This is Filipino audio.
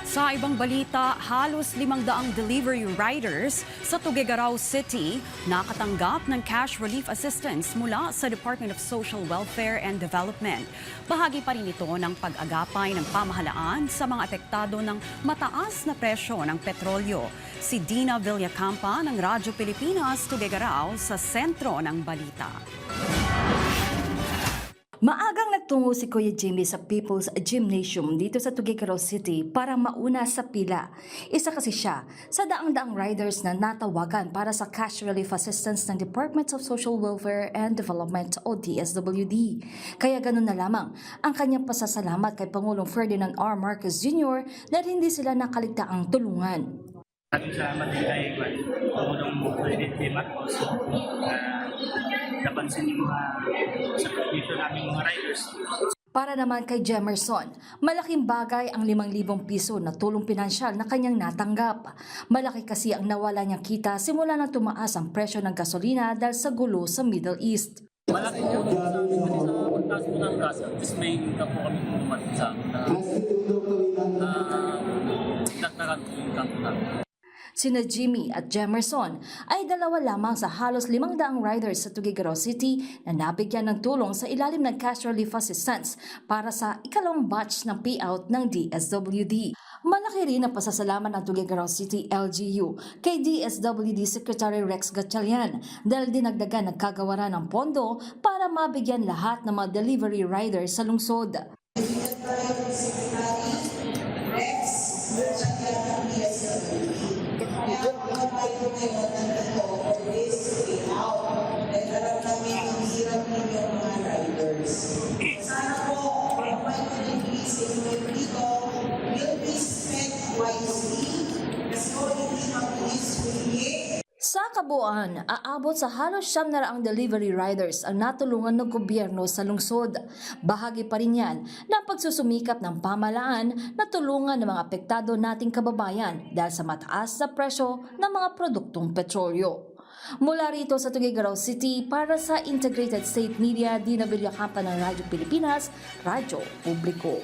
Sa ibang balita, halos 500 delivery riders sa Tuguegarao City nakatanggap ng cash relief assistance mula sa Department of Social Welfare and Development. Bahagi pa rin ito ng pag-agapay ng pamahalaan sa mga apektado ng mataas na presyo ng petrolyo. Si Dina Villacampa ng Radyo Pilipinas, Tuguegarao sa sentro ng balita. Maagang nagtungo si Kuya Jimmy sa People's Gymnasium dito sa Tuguegarao City para mauna sa pila. Isa kasi siya sa daang-daang riders na natawagan para sa cash relief assistance ng Department of Social Welfare and Development o DSWD. Kaya ganun na lamang ang kanyang pasasalamat kay Pangulong Ferdinand R. Marcos Jr. dahil hindi sila nakaligtaang tulungan. Maraming salamat din kay Pangulong Ferdinand Marcos na napansin yung mga sakripisyo naming mga riders. Para naman kay Jemerson, malaking bagay ang 5,000 piso na tulong pinansyal na kanyang natanggap. Malaki kasi ang nawala niyang kita simula nang tumaas ang presyo ng gasolina dahil sa gulo sa Middle East. Malaki po sa amin kasi sa pagtaas po ng gas, at least may income po kami kumumat sa amin na dagdagan po yung income po namin. Sina Jimmy at Jemerson ay dalawa lamang sa halos 500 riders sa Tuguegarao City na nabigyan ng tulong sa ilalim ng cash relief assistance para sa ikalawang batch ng payout ng DSWD. Malaki rin ang pasasalamat ng Tuguegarao City LGU kay DSWD Secretary Rex Gatchalian dahil dinagdagan ng kagawaran ng pondo para mabigyan lahat ng mga delivery riders sa lungsod. Sa kabuuan, aabot sa halos 700 delivery riders ang natulungan ng gobyerno sa lungsod. Bahagi pa rin yan ng pagsusumikap ng pamahalaan na tulungan ng mga apektado nating kababayan dahil sa mataas na presyo ng mga produktong petrolyo. Mula rito sa Tuguegarao City para sa Integrated State Media, Dina Villacampa ng Radyo Pilipinas, Radyo Publiko.